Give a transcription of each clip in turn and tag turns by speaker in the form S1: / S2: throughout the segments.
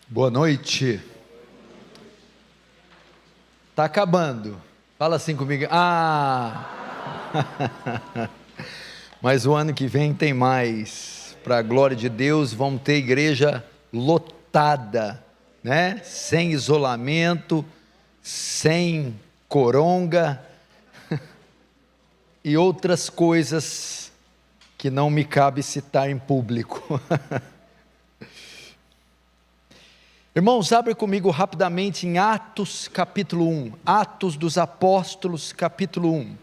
S1: Boa noite. Tá acabando. Fala assim comigo. Mas o ano que vem tem mais. Para a glória de Deus, vamos ter igreja lotada, né? Sem isolamento, sem coronga e outras coisas que não me cabe citar em público. Irmãos, abre comigo rapidamente em Atos capítulo 1, Atos dos Apóstolos capítulo 1.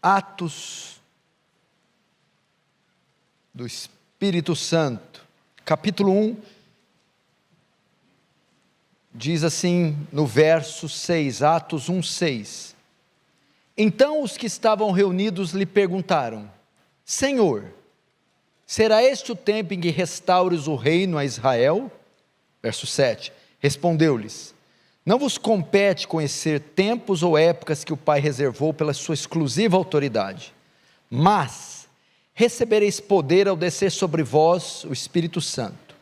S1: Atos do Espírito Santo, capítulo 1, diz assim no verso 6, Atos 1, 6. Então os que estavam reunidos lhe perguntaram: Senhor, será este o tempo em que restaures o reino a Israel? Verso 7, respondeu-lhes: Não vos compete conhecer tempos ou épocas que o Pai reservou pela sua exclusiva autoridade, mas recebereis poder ao descer sobre vós o Espírito Santo.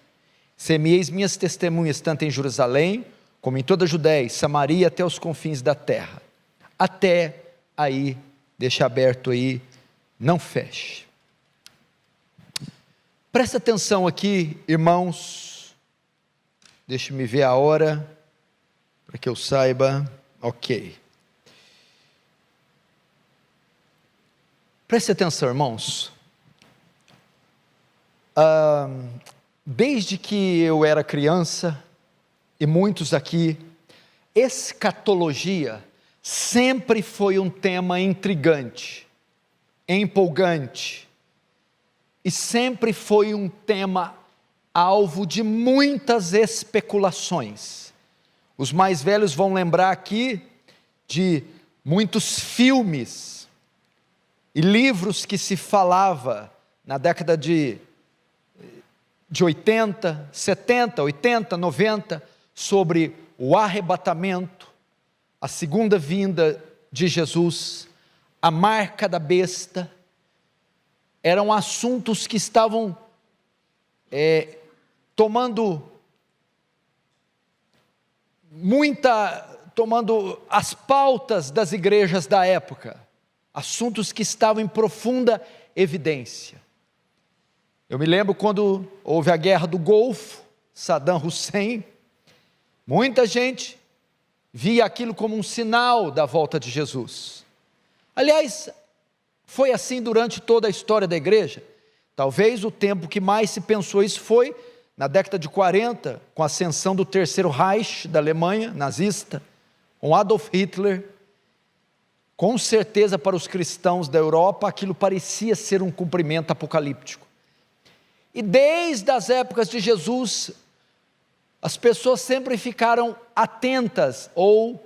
S1: Semeeis minhas testemunhas tanto em Jerusalém, como em toda a Judéia e Samaria, até os confins da terra. Até aí, deixa aberto aí, não feche. Presta atenção aqui, irmãos. Deixa-me ver a hora, para que eu saiba. Ok. Presta atenção, irmãos. Desde que eu era criança, e muitos aqui, escatologia sempre foi um tema intrigante, empolgante, e sempre foi um tema alvo de muitas especulações. Os mais velhos vão lembrar aqui de muitos filmes e livros que se falava na década de 80, 70, 80, 90, sobre o arrebatamento, a segunda vinda de Jesus, a marca da besta. Eram assuntos que estavam tomando as pautas das igrejas da época, assuntos que estavam em profunda evidência. Eu me lembro quando houve a guerra do Golfo, Saddam Hussein, muita gente via aquilo como um sinal da volta de Jesus. Aliás, foi assim durante toda a história da igreja. Talvez o tempo que mais se pensou isso foi na década de 40, com a ascensão do Terceiro Reich da Alemanha, nazista, com Adolf Hitler. Com certeza para os cristãos da Europa aquilo parecia ser um cumprimento apocalíptico. E desde as épocas de Jesus, as pessoas sempre ficaram atentas ou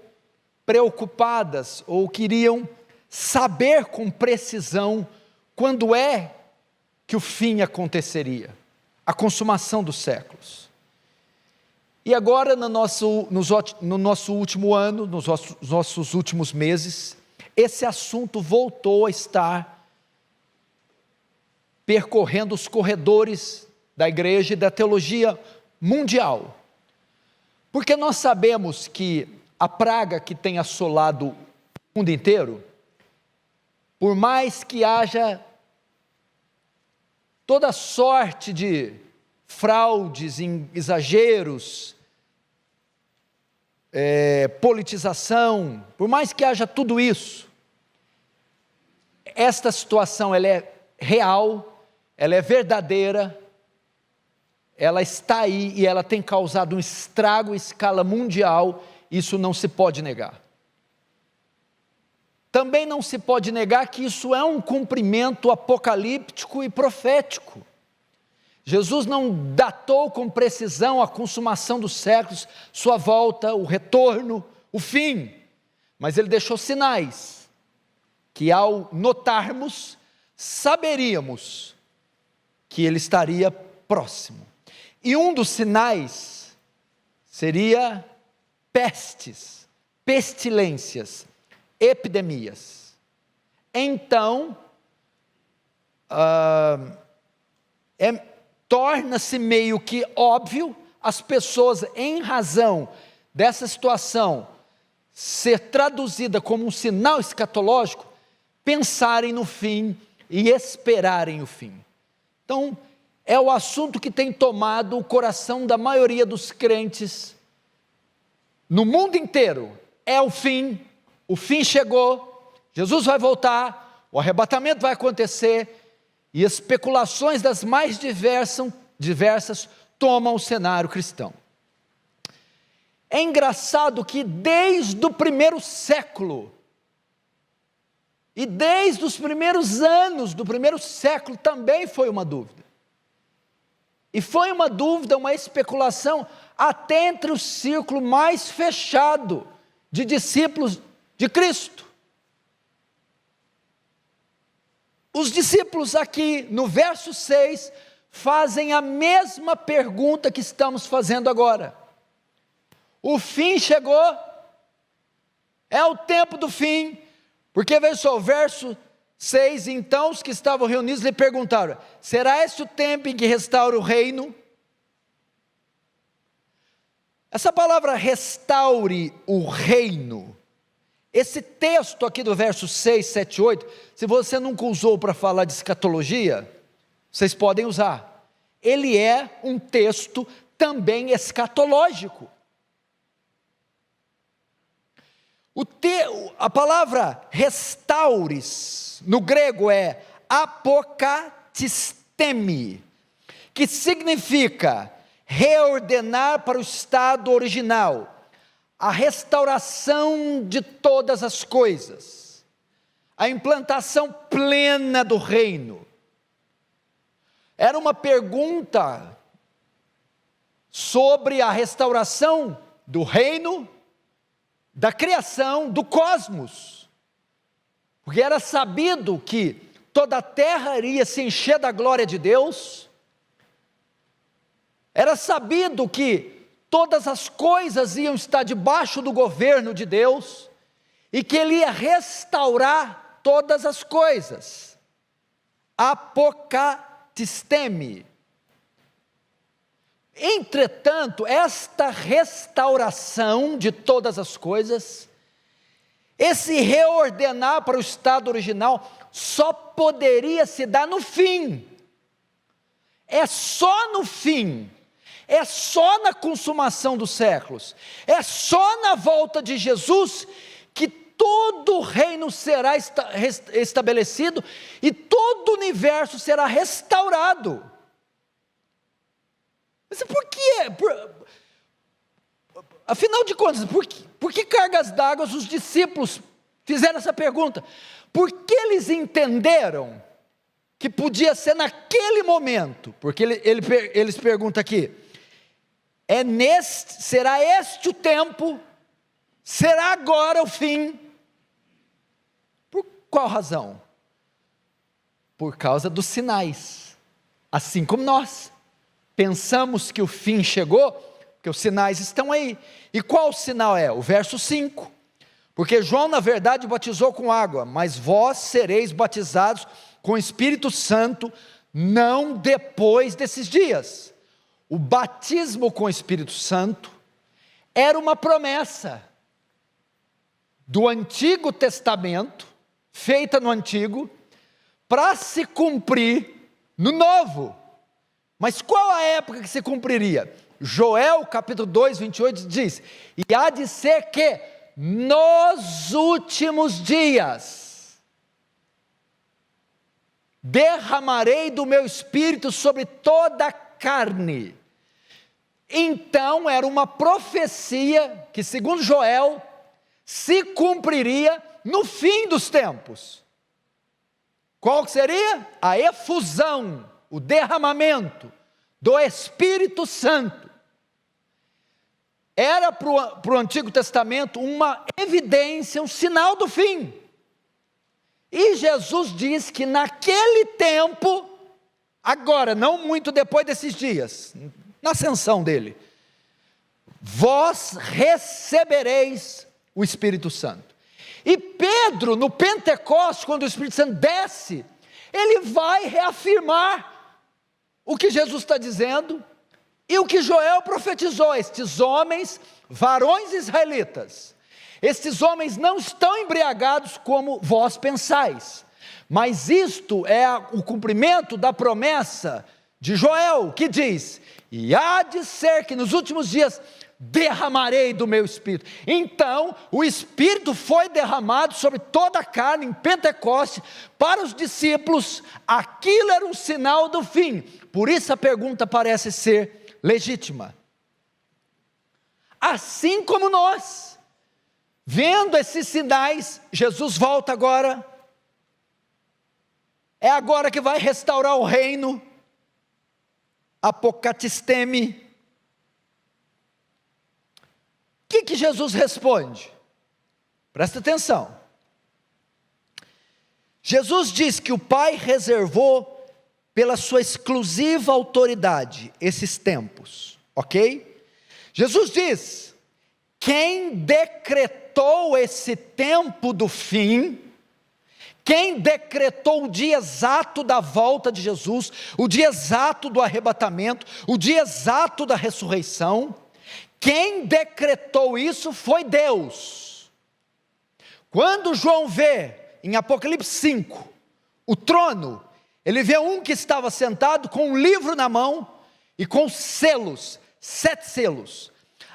S1: preocupadas, ou queriam saber com precisão quando é que o fim aconteceria, a consumação dos séculos. E agora no nosso último ano, nos nossos últimos meses, esse assunto voltou a estar percorrendo os corredores da igreja e da teologia mundial. Porque nós sabemos que a praga que tem assolado o mundo inteiro, por mais que haja toda sorte de fraudes, exageros, politização, por mais que haja tudo isso, esta situação ela é real, ela é verdadeira, ela está aí e ela tem causado um estrago em escala mundial, isso não se pode negar. Também não se pode negar que isso é um cumprimento apocalíptico e profético. Jesus não datou com precisão a consumação dos séculos, sua volta, o retorno, o fim, mas ele deixou sinais, que ao notarmos, saberíamos que ele estaria próximo. E um dos sinais seria pestes, pestilências, epidemias. Então, torna-se meio que óbvio as pessoas, em razão dessa situação ser traduzida como um sinal escatológico, pensarem no fim e esperarem o fim. Então, é o assunto que tem tomado o coração da maioria dos crentes no mundo inteiro. É o fim chegou, Jesus vai voltar, o arrebatamento vai acontecer, e especulações das mais diversas tomam o cenário cristão. É engraçado que desde o primeiro século, e desde os primeiros anos do primeiro século também foi uma dúvida. E foi uma dúvida, uma especulação, até entre o círculo mais fechado de discípulos de Cristo. Os discípulos aqui no verso 6 fazem a mesma pergunta que estamos fazendo agora. O fim chegou? É o tempo do fim? Porque veja só, o verso 6, então os que estavam reunidos lhe perguntaram: será esse o tempo em que restaura o reino? Essa palavra restaure o reino, esse texto aqui do verso 6, 7, 8, se você nunca usou para falar de escatologia, vocês podem usar. Ele é um texto também escatológico. A palavra restaures, no grego é apokatistemi, que significa reordenar para o estado original, a restauração de todas as coisas, a implantação plena do reino. Era uma pergunta sobre a restauração do reino, da criação, do cosmos, porque era sabido que toda a terra iria se encher da glória de Deus, era sabido que todas as coisas iam estar debaixo do governo de Deus, e que Ele ia restaurar todas as coisas. Apokatistemi. Entretanto, esta restauração de todas as coisas, esse reordenar para o estado original, só poderia se dar no fim. É só no fim, é só na consumação dos séculos, é só na volta de Jesus que todo o reino será estabelecido e todo o universo será restaurado. Mas por quê? Afinal de contas, por que cargas d'água os discípulos fizeram essa pergunta? Porque eles entenderam que podia ser naquele momento, porque eles perguntam aqui, será este o tempo? Será agora o fim? Por qual razão? Por causa dos sinais, assim como nós. Pensamos que o fim chegou, porque os sinais estão aí. E qual sinal é? O verso 5. Porque João, na verdade, batizou com água, mas vós sereis batizados com o Espírito Santo, não depois desses dias. O batismo com o Espírito Santo era uma promessa do Antigo Testamento, feita no Antigo, para se cumprir no Novo. Mas qual a época que se cumpriria? Joel capítulo 2, 28 diz, e há de ser que nos últimos dias derramarei do meu espírito sobre toda a carne. Então era uma profecia que, segundo Joel, se cumpriria no fim dos tempos. Qual que seria? A efusão, o derramamento do Espírito Santo. Era para o Antigo Testamento uma evidência, um sinal do fim. E Jesus diz que naquele tempo, agora, não muito depois desses dias, na ascensão dele, vós recebereis o Espírito Santo. E Pedro, no Pentecostes, quando o Espírito Santo desce, ele vai reafirmar o que Jesus está dizendo e o que Joel profetizou. Estes homens, varões israelitas, estes homens não estão embriagados como vós pensais, mas isto é o cumprimento da promessa de Joel, que diz: e há de ser que nos últimos dias derramarei do meu Espírito. Então o Espírito foi derramado sobre toda a carne em Pentecostes. Para os discípulos aquilo era um sinal do fim. Por isso a pergunta parece ser legítima. Assim como nós, vendo esses sinais, Jesus volta agora. É agora que vai restaurar o reino. Apocatisteme. O que Jesus responde? Presta atenção. Jesus diz que o Pai reservou pela sua exclusiva autoridade esses tempos, ok? Jesus diz: quem decretou esse tempo do fim, quem decretou o dia exato da volta de Jesus, o dia exato do arrebatamento, o dia exato da ressurreição, quem decretou isso foi Deus. Quando João vê em Apocalipse 5 o trono, ele vê um que estava sentado com um livro na mão e com selos, 7 selos.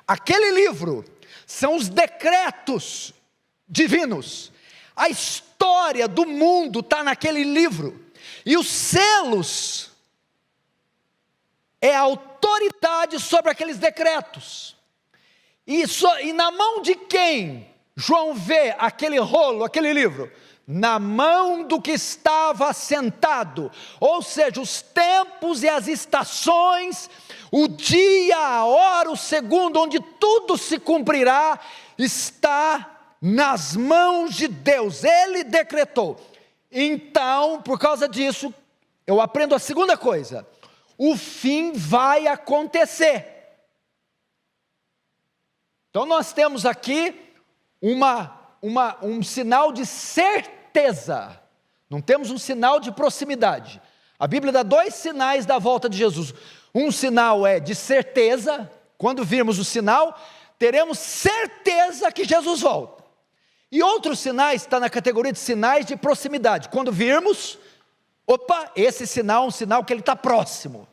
S1: Aquele livro são os decretos divinos. A história do mundo está naquele livro. E os selos é a autoridade sobre aqueles decretos. E na mão de quem João vê aquele rolo, aquele livro? Na mão do que estava sentado. Ou seja, os tempos e as estações, o dia, a hora, o segundo, onde tudo se cumprirá, está nas mãos de Deus. Ele decretou. Então, por causa disso, eu aprendo a segunda coisa: o fim vai acontecer. Então nós temos aqui um sinal de certeza, não temos um sinal de proximidade. A Bíblia dá 2 sinais da volta de Jesus. Um sinal é de certeza, quando virmos o sinal, teremos certeza que Jesus volta. E outros sinais está na categoria de sinais de proximidade. Quando virmos, opa, esse sinal é um sinal que ele está próximo.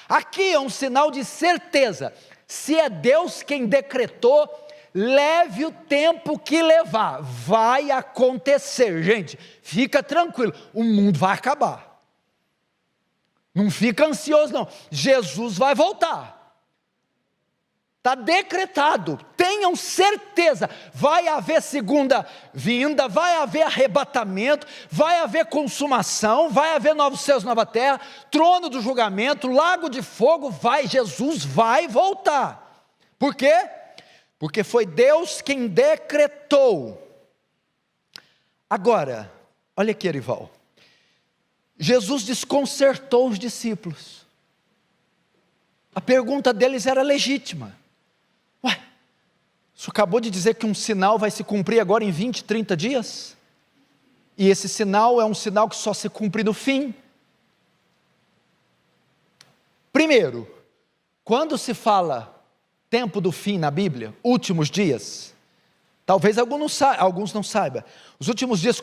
S1: Aqui é um sinal de certeza. Se é Deus quem decretou, leve o tempo que levar, vai acontecer. Gente, fica tranquilo, o mundo vai acabar. Não fica ansioso não, Jesus vai voltar. Está decretado, tenham certeza, vai haver segunda vinda, vai haver arrebatamento, vai haver consumação, vai haver novos céus, nova terra, trono do julgamento, lago de fogo, Jesus vai voltar. Por quê? Porque foi Deus quem decretou. Agora, olha aqui, Erival, Jesus desconcertou os discípulos. A pergunta deles era legítima. Ué, o senhor acabou de dizer que um sinal vai se cumprir agora em 20, 30 dias? E esse sinal é um sinal que só se cumpre no fim. Primeiro, quando se fala tempo do fim na Bíblia, últimos dias, talvez alguns não saibam, os últimos dias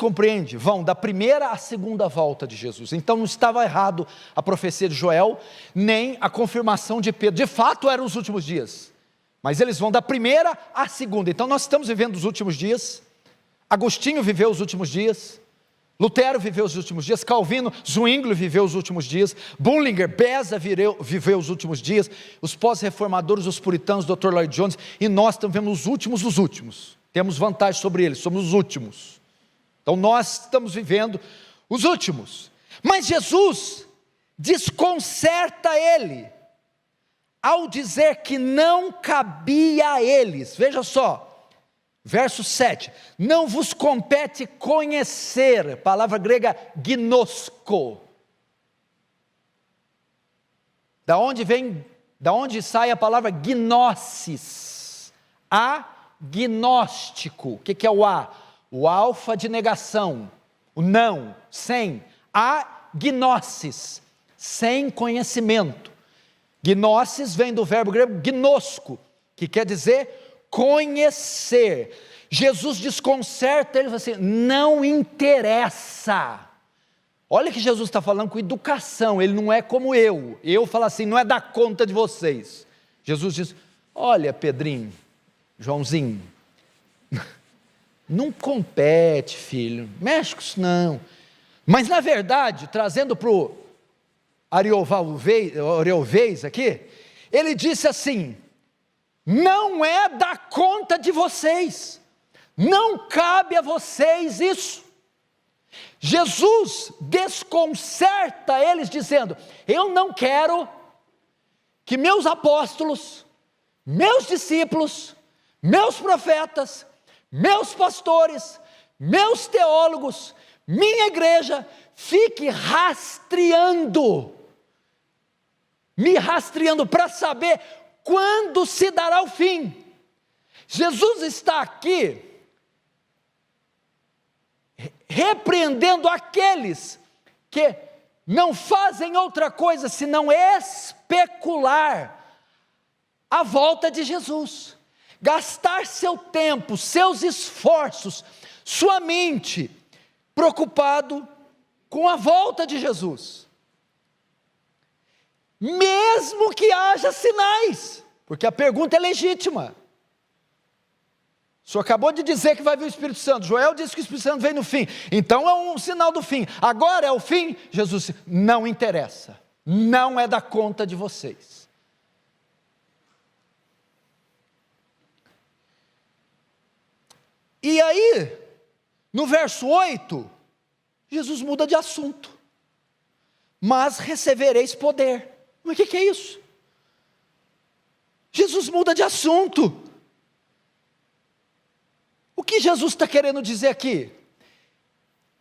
S1: vão da primeira à segunda volta de Jesus. Então não estava errado a profecia de Joel, nem a confirmação de Pedro. De fato eram os últimos dias, mas eles vão da primeira à segunda. Então nós estamos vivendo os últimos dias. Agostinho viveu os últimos dias, Lutero viveu os últimos dias, Calvino, Zwingli viveu os últimos dias, Bullinger, Beza viveu os últimos dias, os pós-reformadores, os puritanos, Dr. Lloyd Jones, e nós estamos vendo os últimos dos últimos. Temos vantagem sobre eles, somos os últimos. Então nós estamos vivendo os últimos. Mas Jesus desconcerta ele ao dizer que não cabia a eles. Veja só, verso 7. Não vos compete conhecer, palavra grega gnosko. Da onde sai a palavra gnosis? Agnóstico. O que é o A? o alfa de negação, o não, sem, agnosis, sem conhecimento. Gnosis vem do verbo grego gnosko, que quer dizer conhecer. Jesus desconcerta ele, assim, não interessa. Olha que Jesus está falando com educação, ele não é como eu falo assim, não é da conta de vocês. Jesus diz, olha Pedrinho, Joãozinho, não compete filho, mexe com isso não. Mas na verdade, trazendo para o Ariovalvez aqui, ele disse assim, não é da conta de vocês, não cabe a vocês isso. Jesus desconcerta eles dizendo, eu não quero que meus apóstolos, meus discípulos, meus profetas, meus pastores, meus teólogos, minha igreja, fique me rastreando para saber quando se dará o fim. Jesus está aqui repreendendo aqueles que não fazem outra coisa senão especular a volta de Jesus, gastar seu tempo, seus esforços, sua mente, preocupado com a volta de Jesus, mesmo que haja sinais, porque a pergunta é legítima. O senhor acabou de dizer que vai vir o Espírito Santo, Joel disse que o Espírito Santo vem no fim, então é um sinal do fim, agora é o fim. Jesus disse, não interessa, não é da conta de vocês. E aí, no verso 8, Jesus muda de assunto, mas recebereis poder. Mas o que é isso? Jesus muda de assunto. O que Jesus está querendo dizer aqui?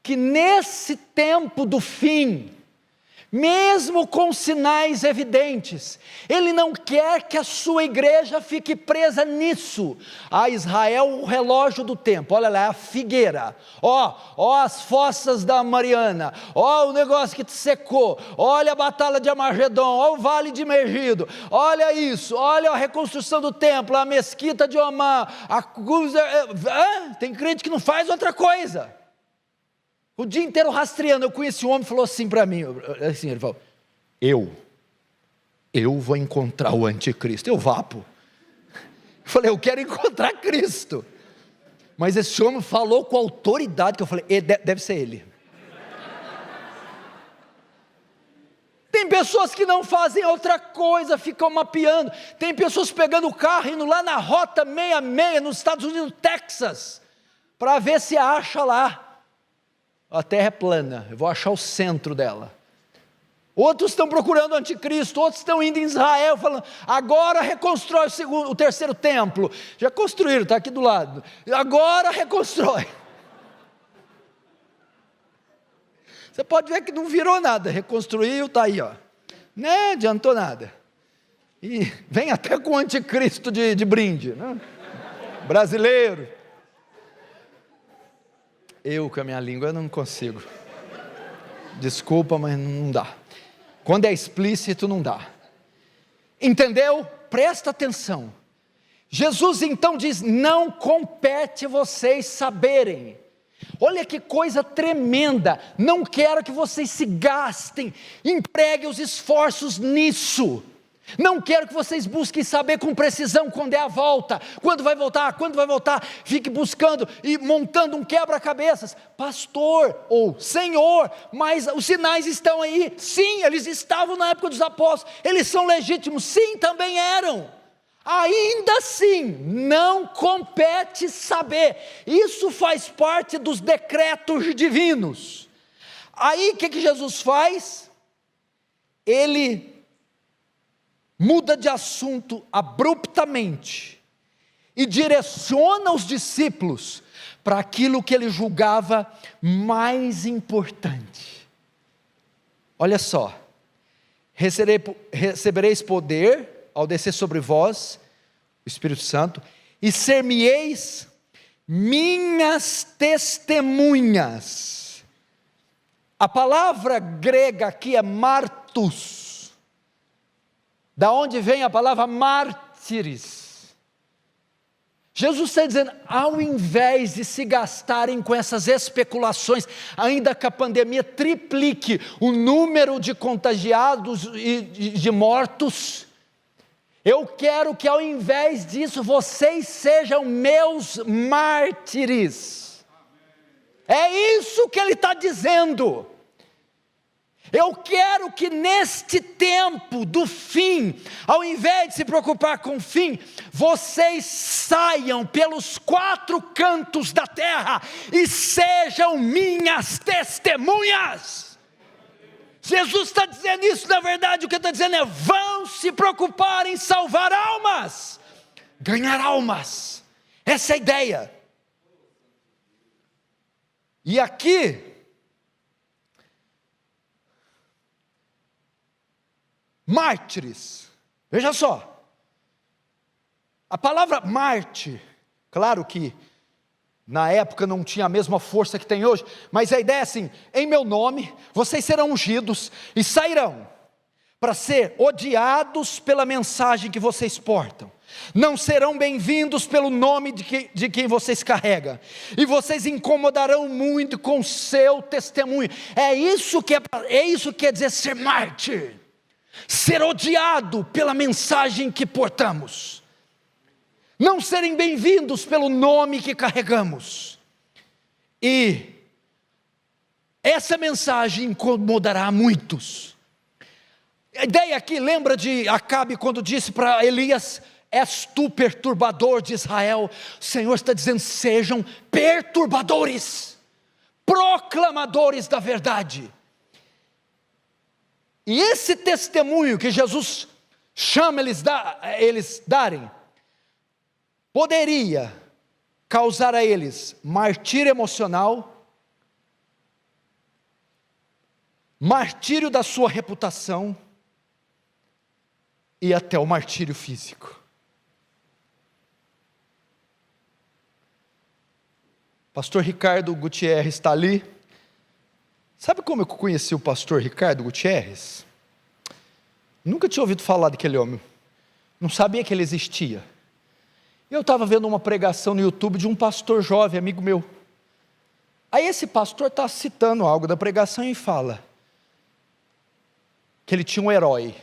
S1: Que nesse tempo do fim, mesmo com sinais evidentes, Ele não quer que a sua igreja fique presa nisso. A Israel, o relógio do tempo, olha lá, a figueira, ó as fossas da Mariana, ó o negócio que te secou, olha a batalha de Armagedon, ó o vale de Megido, olha isso, olha a reconstrução do templo, a mesquita de Omar, tem crente que não faz outra coisa. O dia inteiro rastreando. Eu conheci um homem que falou assim para mim, assim, ele falou, eu vou encontrar o anticristo. Eu vapo. Eu falei, eu quero encontrar Cristo. Mas esse homem falou com autoridade, que eu falei, deve ser ele. Tem pessoas que não fazem outra coisa, ficam mapeando. Tem pessoas pegando o carro, indo lá na rota 66, nos Estados Unidos, Texas, para ver se acha lá. A terra é plana, eu vou achar o centro dela. Outros estão procurando o anticristo, outros estão indo em Israel, falando, agora reconstrói o terceiro templo. Já construíram, está aqui do lado. Agora reconstrói. Você pode ver que não virou nada, reconstruiu, está aí, não adiantou nada. E vem até com o anticristo de brinde, né? Brasileiro. Eu com a minha língua não consigo. Desculpa, mas não dá. Quando é explícito não dá. Entendeu? Presta atenção. Jesus então diz, não compete vocês saberem. Olha que coisa tremenda. Não quero que vocês se gastem, empreguem os esforços nisso. Não quero que vocês busquem saber com precisão quando é a volta, quando vai voltar, fique buscando e montando um quebra-cabeças, pastor ou senhor, mas os sinais estão aí. Sim, eles estavam na época dos apóstolos, eles são legítimos, sim, também eram. Ainda assim, não compete saber, isso faz parte dos decretos divinos. Aí o que Jesus faz? Ele muda de assunto abruptamente e direciona os discípulos para aquilo que ele julgava mais importante. Olha só, recebereis poder ao descer sobre vós o Espírito Santo, e ser-me-eis minhas testemunhas. A palavra grega aqui é martus, da onde vem a palavra mártires. Jesus está dizendo, ao invés de se gastarem com essas especulações, ainda que a pandemia triplique o número de contagiados e de mortos, eu quero que ao invés disso, vocês sejam meus mártires. É isso que ele está dizendo. Eu quero que neste tempo do fim, ao invés de se preocupar com o fim, vocês saiam pelos 4 cantos da terra e sejam minhas testemunhas. Jesus está dizendo isso, na verdade o que ele está dizendo é, vão se preocupar em salvar almas, ganhar almas, essa é a ideia. E aqui, mártires, veja só, a palavra mártir, claro que na época não tinha a mesma força que tem hoje, mas a ideia é assim, em meu nome, vocês serão ungidos e sairão, para ser odiados pela mensagem que vocês portam, não serão bem-vindos pelo nome de quem vocês carregam, e vocês incomodarão muito com seu testemunho. É isso que quer dizer ser mártir, ser odiado pela mensagem que portamos, não serem bem-vindos pelo nome que carregamos, e essa mensagem incomodará muitos. A ideia aqui lembra de Acabe quando disse para Elias, és tu perturbador de Israel. O Senhor está dizendo, sejam perturbadores, proclamadores da verdade. E esse testemunho que Jesus chama eles darem, poderia causar a eles martírio emocional, martírio da sua reputação e até o martírio físico. Pastor Ricardo Gutierrez está ali. Sabe como eu conheci o pastor Ricardo Gutierrez? Nunca tinha ouvido falar daquele homem, não sabia que ele existia. Eu estava vendo uma pregação no YouTube de um pastor jovem, amigo meu. Aí esse pastor está citando algo da pregação e fala que ele tinha um herói.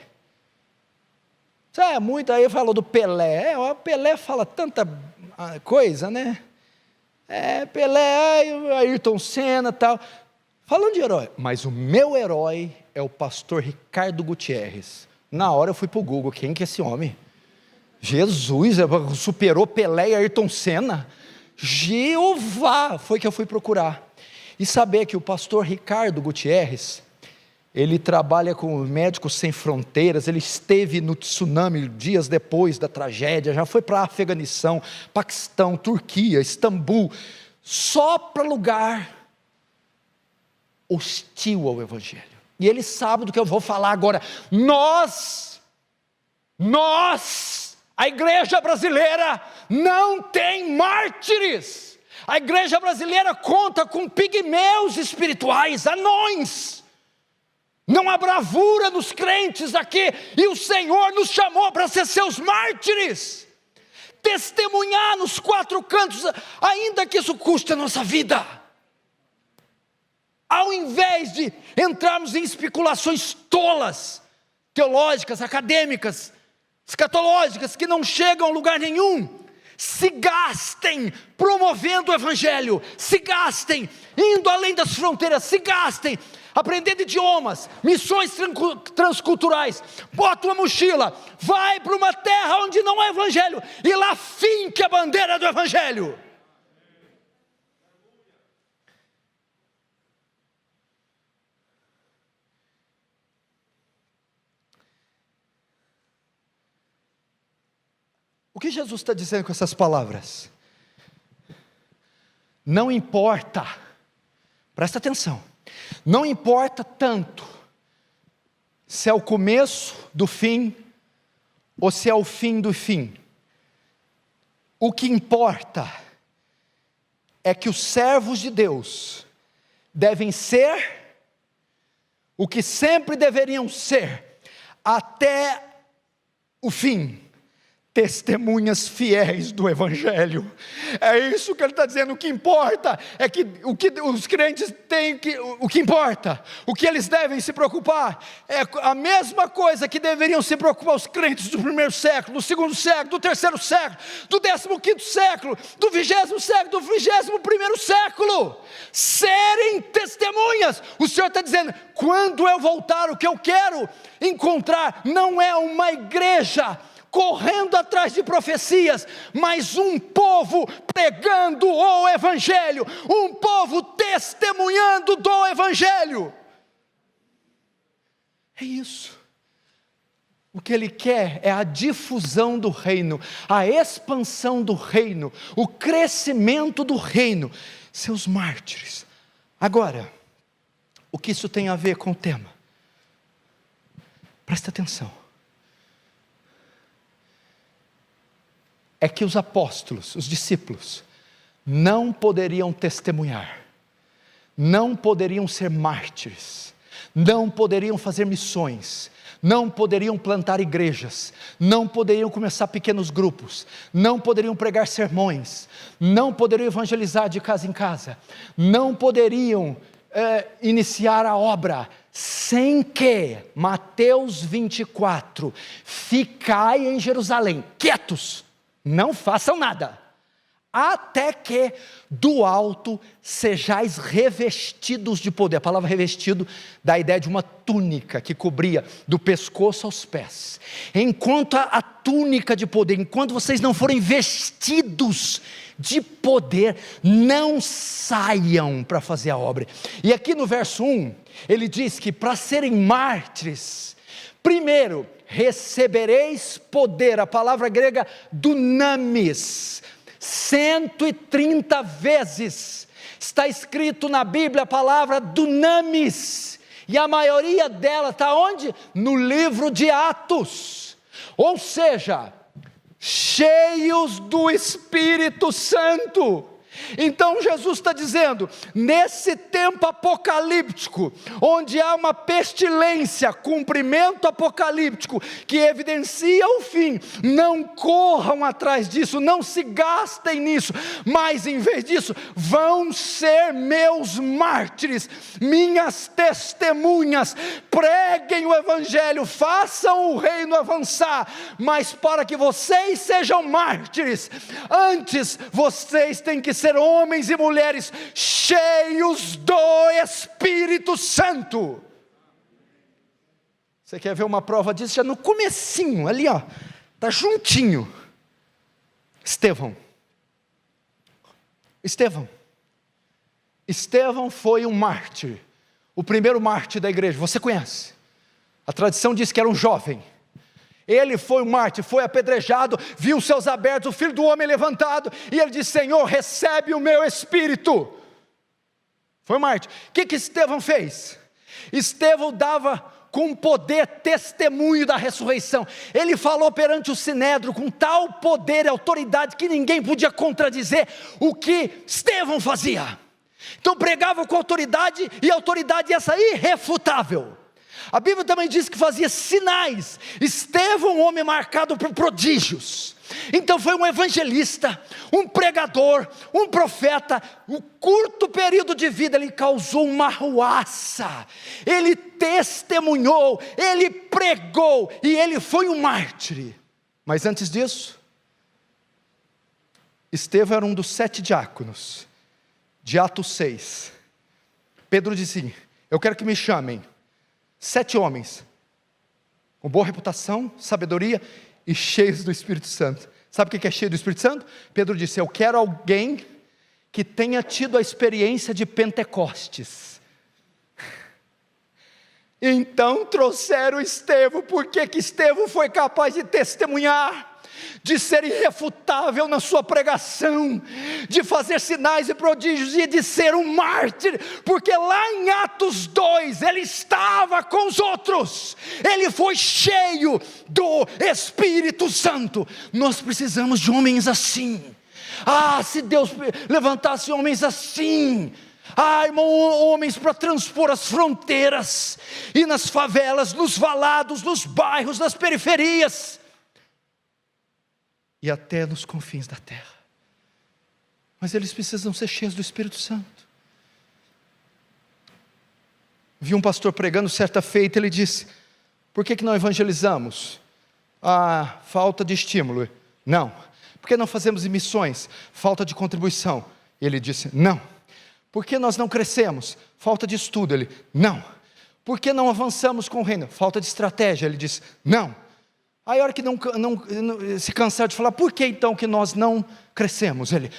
S1: Muito, aí falou do Pelé. O Pelé fala tanta coisa, né? Pelé, Ayrton Senna e tal. Falando de herói, mas o meu herói é o pastor Ricardo Gutierrez. Na hora eu fui para o Google, quem que é esse homem? Jesus, superou Pelé e Ayrton Senna? Jeová, foi que eu fui procurar. E saber que o pastor Ricardo Gutierrez, ele trabalha com Médicos Sem Fronteiras, ele esteve no tsunami dias depois da tragédia, já foi para Afeganistão, Paquistão, Turquia, Istambul, só para lugar hostil ao Evangelho. E ele sabe do que eu vou falar agora. Nós, a igreja brasileira não tem mártires. A igreja brasileira conta com pigmeus espirituais, anões. Não há bravura nos crentes aqui, e o Senhor nos chamou para ser seus mártires, testemunhar nos 4 cantos, ainda que isso custe a nossa vida. Ao invés de entrarmos em especulações tolas, teológicas, acadêmicas, escatológicas, que não chegam a lugar nenhum, se gastem promovendo o Evangelho, se gastem indo além das fronteiras, se gastem aprendendo idiomas, missões transculturais. Bota uma mochila, vai para uma terra onde não há Evangelho, e lá finque a bandeira do Evangelho. O que Jesus está dizendo com essas palavras? Não importa, presta atenção, não importa tanto se é o começo do fim ou se é o fim do fim. O que importa é que os servos de Deus devem ser o que sempre deveriam ser, até o fim, testemunhas fiéis do Evangelho. É isso que ele está dizendo. O que importa é que o que os crentes têm que, o que importa, o que eles devem se preocupar, é a mesma coisa que deveriam se preocupar os crentes do primeiro século, do segundo século, do terceiro século, do 15º século, do 20º século, do 21º século, serem testemunhas. O Senhor está dizendo, quando eu voltar, o que eu quero encontrar não é uma igreja correndo atrás de profecias, mas um povo pregando o Evangelho, um povo testemunhando do Evangelho. É isso. O que Ele quer é a difusão do reino, a expansão do reino, o crescimento do reino, seus mártires. Agora, o que isso tem a ver com o tema? Presta atenção. É que os apóstolos, os discípulos, não poderiam testemunhar, não poderiam ser mártires, não poderiam fazer missões, não poderiam plantar igrejas, não poderiam começar pequenos grupos, não poderiam pregar sermões, não poderiam evangelizar de casa em casa, não poderiam iniciar a obra, sem que, Mateus 24, ficai em Jerusalém, quietos, não façam nada, até que do alto sejais revestidos de poder. A palavra revestido dá a ideia de uma túnica que cobria do pescoço aos pés. Enquanto a túnica de poder, enquanto vocês não forem vestidos de poder, não saiam para fazer a obra. E aqui no verso 1, ele diz que para serem mártires, primeiro, recebereis poder, a palavra grega dunamis, 130 vezes está escrito na Bíblia a palavra dunamis, e a maioria dela está onde? No livro de Atos, ou seja, cheios do Espírito Santo. Então Jesus está dizendo, nesse tempo apocalíptico, onde há uma pestilência, cumprimento apocalíptico, que evidencia o fim, não corram atrás disso, não se gastem nisso, mas em vez disso, vão ser meus mártires, minhas testemunhas, preguem o Evangelho, façam o reino avançar, mas para que vocês sejam mártires, antes vocês têm que ser homens e mulheres cheios do Espírito Santo. Você quer ver uma prova disso? Já no comecinho, ali ó, está juntinho. Estevão foi um mártir, o primeiro mártir da igreja, você conhece, a tradição diz que era um jovem. Ele foi um mártir, foi apedrejado, viu os céus abertos, o Filho do Homem levantado, e ele disse, Senhor, recebe o meu espírito. Foi um mártir. O que Estevão fez? Estevão dava com poder testemunho da ressurreição. Ele falou perante o Sinédrio com tal poder e autoridade que ninguém podia contradizer o que Estevão fazia. Então pregava com autoridade, e a autoridade essa irrefutável. A Bíblia também diz que fazia sinais. Estevão, um homem marcado por prodígios. Então foi um evangelista, um pregador, um profeta. Um curto período de vida ele causou uma arruaça. Ele testemunhou, ele pregou e ele foi um mártir. Mas antes disso, Estevão era um dos 7 diáconos de Atos 6. Pedro disse, eu quero que me chamem 7 homens, com boa reputação, sabedoria e cheios do Espírito Santo. Sabe o que é cheio do Espírito Santo? Pedro disse, eu quero alguém que tenha tido a experiência de Pentecostes. Então trouxeram Estevão. Por que Estevão foi capaz de testemunhar? De ser irrefutável na sua pregação, de fazer sinais e prodígios e de ser um mártir, porque lá em Atos 2 ele estava com os outros, ele foi cheio do Espírito Santo. Nós precisamos de homens assim. Se Deus levantasse homens assim, irmão, homens para transpor as fronteiras, e nas favelas, nos valados, nos bairros, nas periferias, e até nos confins da terra. Mas eles precisam ser cheios do Espírito Santo. Vi um pastor pregando certa feita, ele disse: por que não evangelizamos? Falta de estímulo. Não. Por que não fazemos missões? Falta de contribuição. Ele disse: não. Por que nós não crescemos? Falta de estudo. Ele: não. Por que não avançamos com o reino? Falta de estratégia. Ele disse: não. Aí a hora que não se cansar de falar, por que então que nós não crescemos? Ele: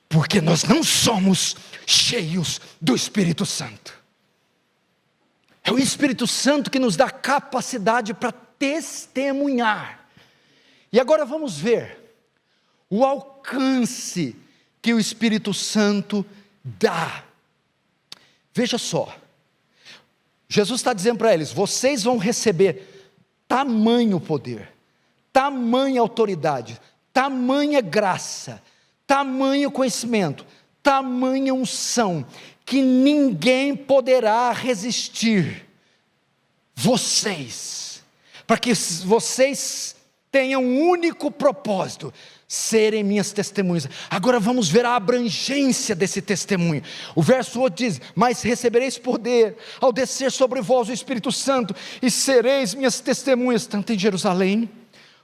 S1: porque nós não somos cheios do Espírito Santo. É o Espírito Santo que nos dá capacidade para testemunhar. E agora vamos ver o alcance que o Espírito Santo dá. Veja só, Jesus está dizendo para eles: vocês vão receber tamanho poder, tamanha autoridade, tamanha graça, tamanho conhecimento, tamanha unção, que ninguém poderá resistir vocês, para que vocês tenham um único propósito: serem minhas testemunhas. Agora vamos ver a abrangência desse testemunho. O verso 8 diz: mas recebereis poder ao descer sobre vós o Espírito Santo, e sereis minhas testemunhas, tanto em Jerusalém,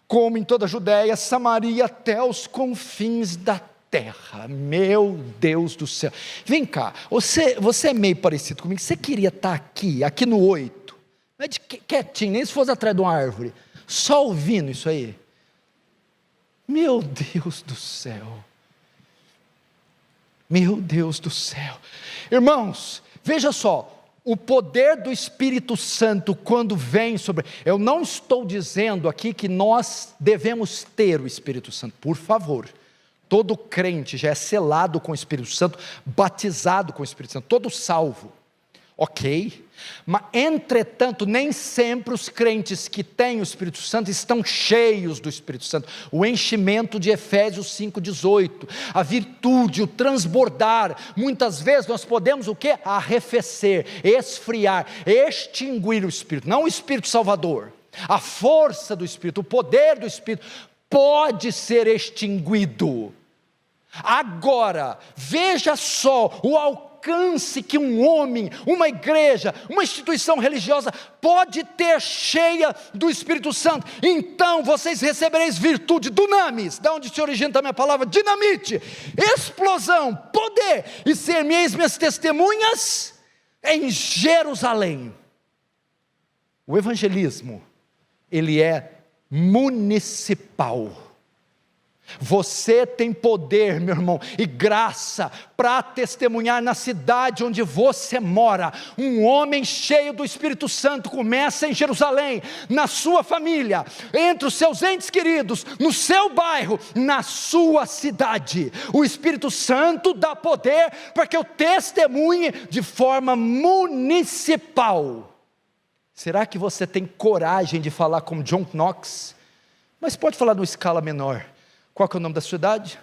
S1: como em toda a Judéia, Samaria, até os confins da terra. Meu Deus do céu. Vem cá, você é meio parecido comigo. Você queria estar aqui no 8, não é de quietinho, nem se fosse atrás de uma árvore, só ouvindo isso aí? Meu Deus do céu. Meu Deus do céu. Irmãos, veja só, o poder do Espírito Santo quando vem sobre... Eu não estou dizendo aqui que nós devemos ter o Espírito Santo, por favor. Todo crente já é selado com o Espírito Santo, batizado com o Espírito Santo, todo salvo, ok? Mas entretanto, nem sempre os crentes que têm o Espírito Santo estão cheios do Espírito Santo. O enchimento de Efésios 5,18, a virtude, o transbordar, muitas vezes nós podemos o quê? Arrefecer, esfriar, extinguir o Espírito, não o Espírito Salvador, a força do Espírito, o poder do Espírito pode ser extinguido. Agora, veja só o alcance que um homem, uma igreja, uma instituição religiosa pode ter cheia do Espírito Santo. Então vocês recebereis virtude, dunamis, da onde se origina também a palavra dinamite, explosão, poder, e ser-me-eis minhas testemunhas em Jerusalém. O evangelismo, ele é municipal. Você tem poder, meu irmão, e graça para testemunhar na cidade onde você mora. Um homem cheio do Espírito Santo começa em Jerusalém, na sua família, entre os seus entes queridos, no seu bairro, na sua cidade. O Espírito Santo dá poder para que eu testemunhe de forma municipal. Será que você tem coragem de falar como John Knox? Mas pode falar numa escala menor. Qual que é o nome da cidade?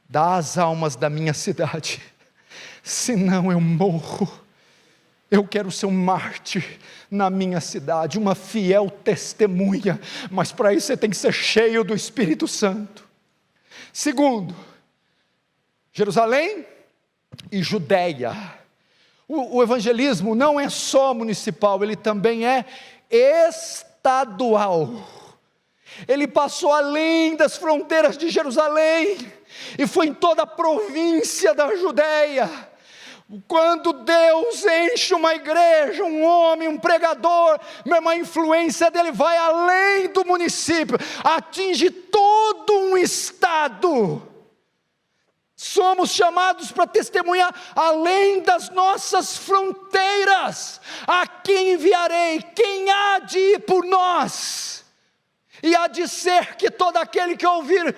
S1: Dá as almas da minha cidade, senão eu morro. Eu quero ser um mártir na minha cidade, uma fiel testemunha, mas para isso você tem que ser cheio do Espírito Santo. Segundo, Jerusalém e Judéia. O evangelismo não é só municipal, ele também é estadual. Ele passou além das fronteiras de Jerusalém, e foi em toda a província da Judéia. Quando Deus enche uma igreja, um homem, um pregador, meu irmão, a influência dele vai além do município, atinge todo um estado. Somos chamados para testemunhar além das nossas fronteiras. A quem enviarei? Quem há de ir por nós? E há de ser que todo aquele que ouvir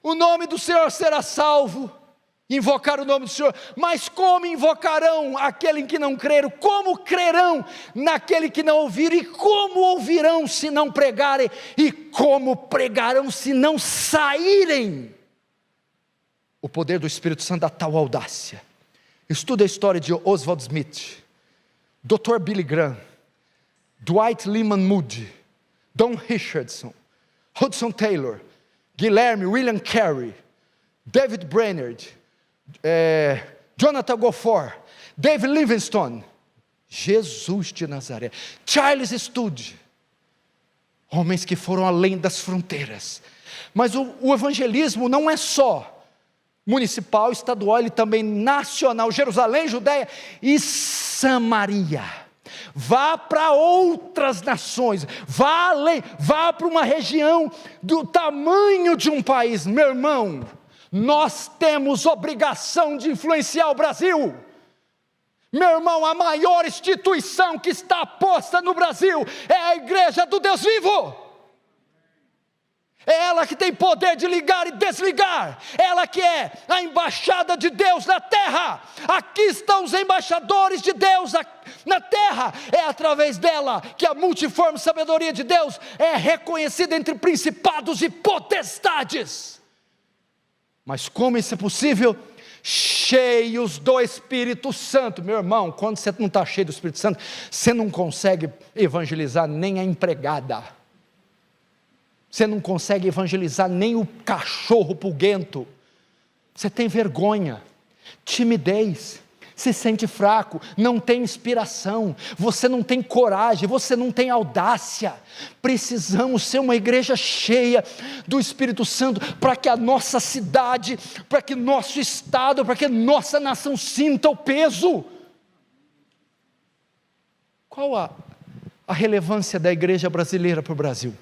S1: o nome do Senhor será salvo. Invocar o nome do Senhor. Mas como invocarão aquele em que não creram? Como crerão naquele que não ouviram? E como ouvirão se não pregarem? E como pregarão se não saírem o poder do Espírito Santo dá tal audácia. Estuda a história de Oswald Smith, Dr. Billy Graham, Dwight Lyman Moody, Don Richardson, Hudson Taylor, Guilherme William Carey, David Brainerd, Jonathan Goforth, David Livingstone, Jesus de Nazaré, Charles Studd, homens que foram além das fronteiras. Mas o evangelismo não é só municipal, estadual, ele também nacional. Jerusalém, Judeia e Samaria. Vá para outras nações, vá além, vá para uma região do tamanho de um país. Meu irmão, nós temos obrigação de influenciar o Brasil. Meu irmão, a maior instituição que está posta no Brasil é a Igreja do Deus Vivo. É ela que tem poder de ligar e desligar. Ela que é a embaixada de Deus na terra. Aqui estão os embaixadores de Deus na terra. É através dela que a multiforme sabedoria de Deus é reconhecida entre principados e potestades. Mas como isso é possível? Cheios do Espírito Santo. Meu irmão, quando você não está cheio do Espírito Santo, você não consegue evangelizar nem a empregada. Você não consegue evangelizar nem o cachorro pulguento. Você tem vergonha, timidez, se sente fraco, não tem inspiração, você não tem coragem, você não tem audácia. Precisamos ser uma igreja cheia do Espírito Santo, para que a nossa cidade, para que nosso estado, para que nossa nação sinta o peso. Qual a relevância da igreja brasileira para o Brasil?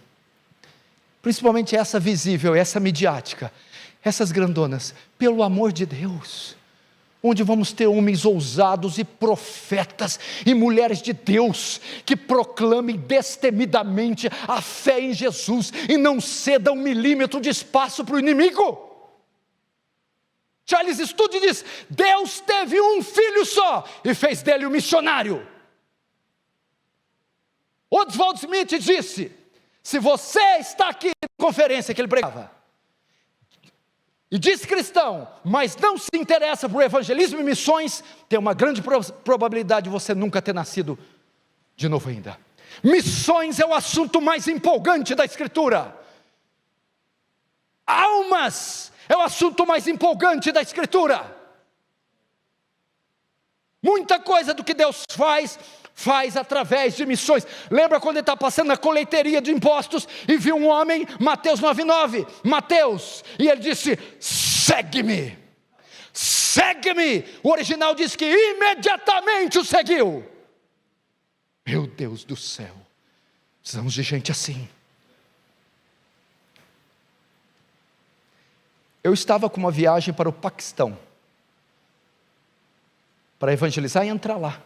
S1: Principalmente essa visível, essa midiática, essas grandonas, pelo amor de Deus, onde vamos ter homens ousados e profetas e mulheres de Deus, que proclamem destemidamente a fé em Jesus, e não cedam 1 milímetro de espaço para o inimigo. Charles Studd diz: Deus teve um filho só, e fez dele um missionário. Oswald Smith disse: se você está aqui na conferência que ele pregava, e diz cristão, mas não se interessa por evangelismo e missões, tem uma grande probabilidade de você nunca ter nascido de novo ainda. Missões é o assunto mais empolgante da Escritura. Almas é o assunto mais empolgante da Escritura. Muita coisa do que Deus faz através de missões. Lembra quando ele está passando na coleteria de impostos e viu um homem, Mateus 9,9, Mateus, e ele disse: segue-me, segue-me. O original diz que imediatamente o seguiu. Meu Deus do céu, precisamos de gente assim. Eu estava com uma viagem para o Paquistão, para evangelizar e entrar lá.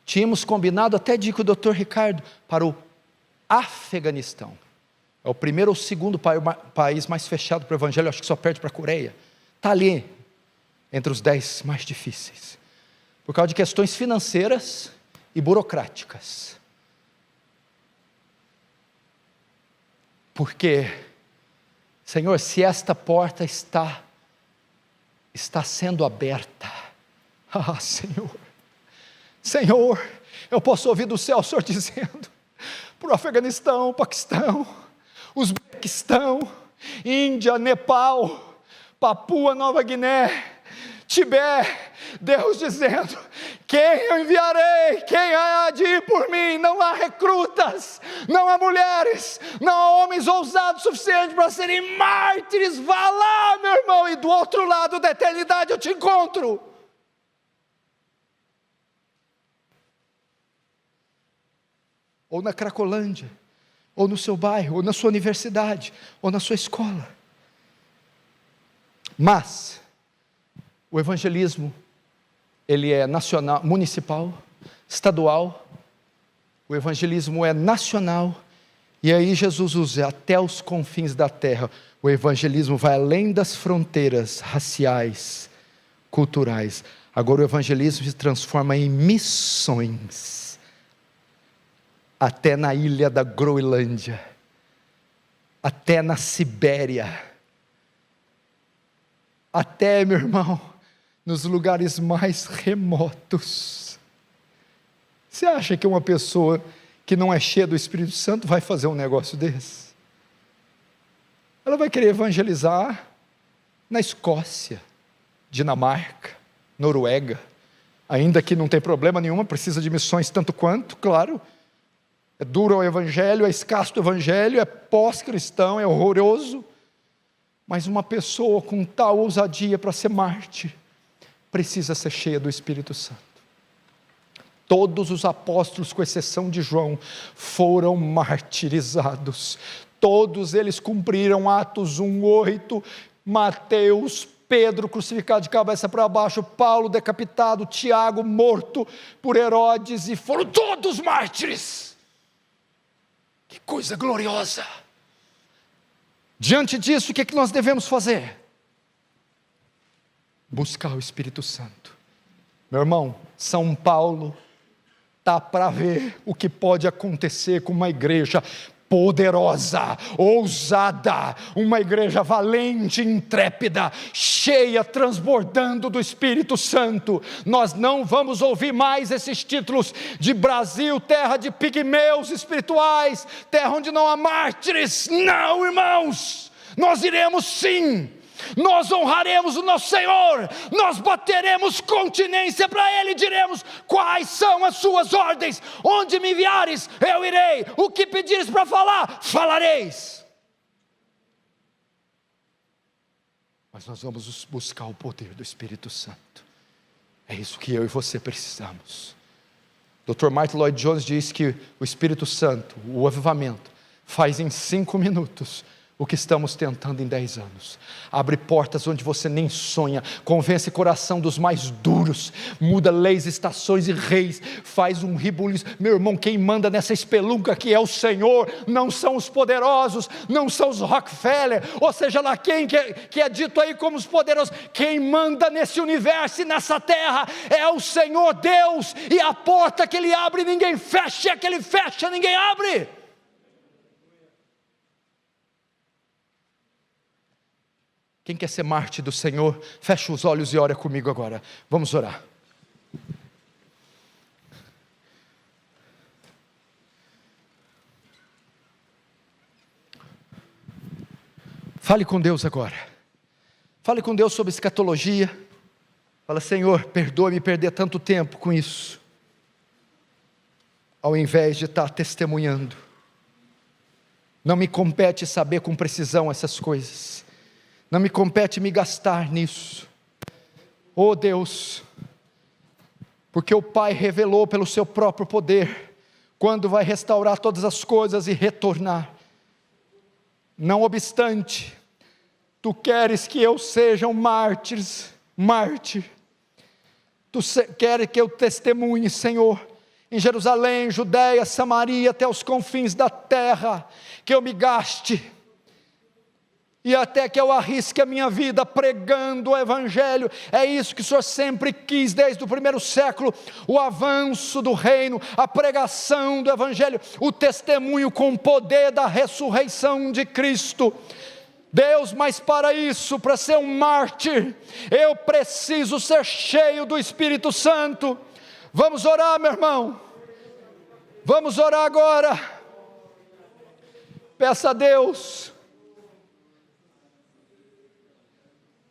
S1: Tínhamos combinado até de ir com o Dr. Ricardo para o Afeganistão. É o primeiro ou segundo país mais fechado para o evangelho, acho que só perde para a Coreia. Está ali, entre os 10 mais difíceis, por causa de questões financeiras e burocráticas. Porque, Senhor, se esta porta está sendo aberta, Senhor, eu posso ouvir do céu o Senhor dizendo, para o Afeganistão, Paquistão, Uzbequistão, Índia, Nepal, Papua Nova Guiné, Tibete, Deus dizendo: quem eu enviarei? Quem há de ir por mim? Não há recrutas, não há mulheres, não há homens ousados suficientes para serem mártires. Vá lá, meu irmão, e do outro lado da eternidade eu te encontro. Ou na Cracolândia, ou no seu bairro, ou na sua universidade, ou na sua escola. Mas o evangelismo, ele é nacional, municipal, estadual. O evangelismo é nacional. E aí Jesus usa até os confins da terra. O evangelismo vai além das fronteiras raciais, culturais. Agora o evangelismo se transforma em missões. Até na ilha da Groenlândia, até na Sibéria, até, meu irmão, nos lugares mais remotos. Você acha que uma pessoa que não é cheia do Espírito Santo vai fazer um negócio desse? Ela vai querer evangelizar na Escócia, Dinamarca, Noruega, ainda que não tem problema nenhum, precisa de missões tanto quanto, claro. É duro o evangelho, é escasso o evangelho, é pós-cristão, é horroroso. Mas uma pessoa com tal ousadia para ser mártir, precisa ser cheia do Espírito Santo. Todos os apóstolos, com exceção de João, foram martirizados. Todos eles cumpriram Atos 1:8, Mateus, Pedro crucificado de cabeça para baixo, Paulo decapitado, Tiago morto por Herodes, e foram todos mártires. Que coisa gloriosa! Diante disso, o que é que nós devemos fazer? Buscar o Espírito Santo. Meu irmão, São Paulo está para ver o que pode acontecer com uma igreja poderosa, ousada, uma igreja valente, intrépida, cheia, transbordando do Espírito Santo. Nós não vamos ouvir mais esses títulos de Brasil, terra de pigmeus espirituais, terra onde não há mártires. Não, irmãos, nós iremos sim. Nós honraremos o nosso Senhor, nós bateremos continência para Ele e diremos: quais são as suas ordens? Onde me enviares, eu irei. O que pedires para falar, falareis. Mas nós vamos buscar o poder do Espírito Santo. É isso que eu e você precisamos. Dr. Martin Lloyd Jones diz que o Espírito Santo, o avivamento, faz em 5 minutos o que estamos tentando em 10 anos. Abre portas onde você nem sonha, convence o coração dos mais duros, muda leis, estações e reis, faz um ribuliço. Meu irmão, quem manda nessa espelunca aqui é o Senhor, não são os poderosos, não são os Rockefeller, ou seja lá quem que é dito aí como os poderosos. Quem manda nesse universo e nessa terra é o Senhor Deus, e a porta que Ele abre ninguém fecha, e a que Ele fecha ninguém abre. Quem quer ser mártir do Senhor, fecha os olhos e ora comigo agora. Vamos orar. Fale com Deus agora. Fale com Deus sobre escatologia. Fala: Senhor, perdoa-me perder tanto tempo com isso, ao invés de estar testemunhando. Não me compete saber com precisão essas coisas. Não me compete me gastar nisso. Oh Deus, porque o Pai revelou pelo seu próprio poder, quando vai restaurar todas as coisas e retornar. Não obstante, Tu queres que eu seja um mártir. Tu queres que eu testemunhe, Senhor, em Jerusalém, Judeia, Samaria, até os confins da terra, que eu me gaste, e até que eu arrisque a minha vida pregando o Evangelho. É isso que o Senhor sempre quis desde o primeiro século, o avanço do reino, a pregação do Evangelho, o testemunho com o poder da ressurreição de Cristo. Deus, mas para isso, para ser um mártir, eu preciso ser cheio do Espírito Santo. Vamos orar, meu irmão, vamos orar agora. Peça a Deus,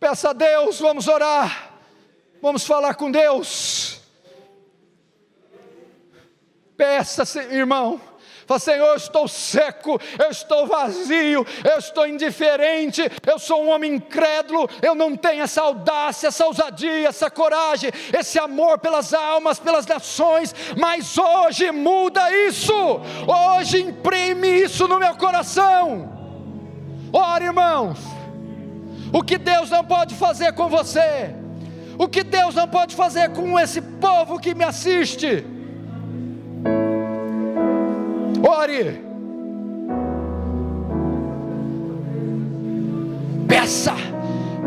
S1: peça a Deus, vamos orar, vamos falar com Deus. Peça, irmão, fala: Senhor, eu estou seco, eu estou vazio, eu estou indiferente, eu sou um homem incrédulo, eu não tenho essa audácia, essa ousadia, essa coragem, esse amor pelas almas, pelas nações, mas hoje muda isso, hoje imprime isso no meu coração. Ora, irmãos, o que Deus não pode fazer com você, o que Deus não pode fazer com esse povo que me assiste. Ore,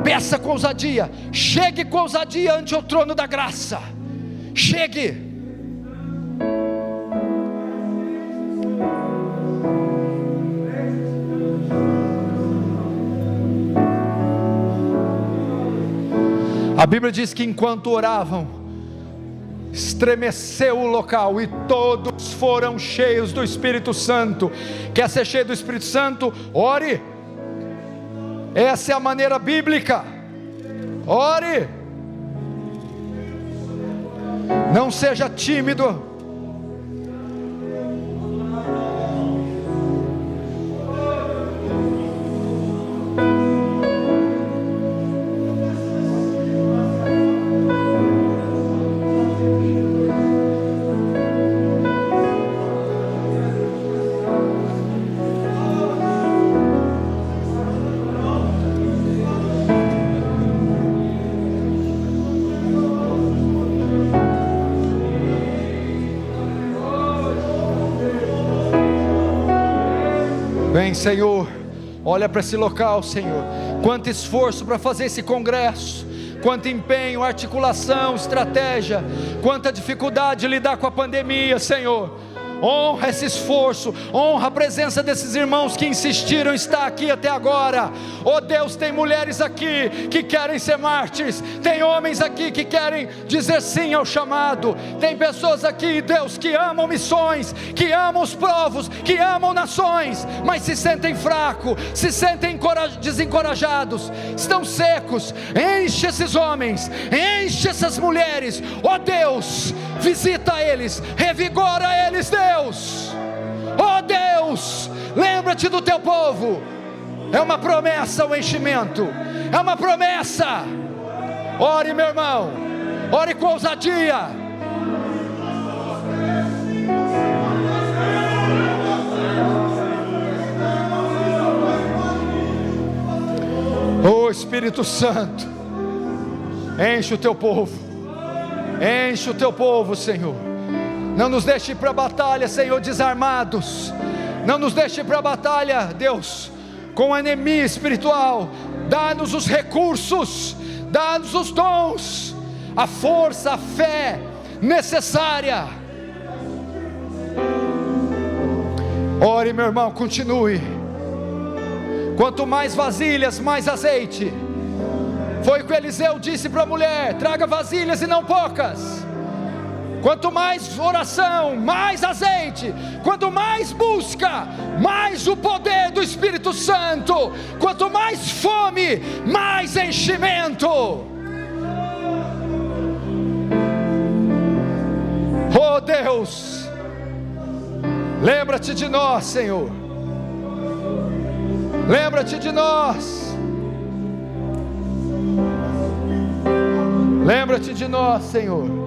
S1: peça com ousadia, chegue com ousadia ante o trono da graça, chegue. Bíblia diz que enquanto oravam, estremeceu o local e todos foram cheios do Espírito Santo. Quer ser cheio do Espírito Santo? Ore. Essa é a maneira bíblica. Ore. Não seja tímido. Vem, Senhor, olha para esse local, Senhor. Quanto esforço para fazer esse congresso, quanto empenho, articulação, estratégia, quanta dificuldade de lidar com a pandemia, Senhor. Honra esse esforço, honra a presença desses irmãos que insistiram em estar aqui até agora. Oh Deus, tem mulheres aqui que querem ser mártires, tem homens aqui que querem dizer sim ao chamado, tem pessoas aqui, Deus, que amam missões, que amam os povos, que amam nações, mas se sentem fracos, se sentem desencorajados, estão secos. Enche esses homens, enche essas mulheres, oh Deus, visita eles, revigora eles, Deus. Oh Deus, lembra-te do teu povo. É uma promessa o enchimento, é uma promessa. Ore, meu irmão, ore com ousadia. Oh Espírito Santo, enche o teu povo, enche o teu povo, Senhor. Não nos deixe ir para a batalha, Senhor, desarmados. Não nos deixe ir para a batalha, Deus, com anemia espiritual. Dá-nos os recursos, dá-nos os dons, a força, a fé necessária. Ore, meu irmão, continue. Quanto mais vasilhas, mais azeite. Foi o que Eliseu disse para a mulher: traga vasilhas e não poucas. Quanto mais oração, mais azeite. Quanto mais busca, mais o poder do Espírito Santo. Quanto mais fome, mais enchimento. Oh Deus, lembra-te de nós, Senhor. Lembra-te de nós. Lembra-te de nós, Senhor.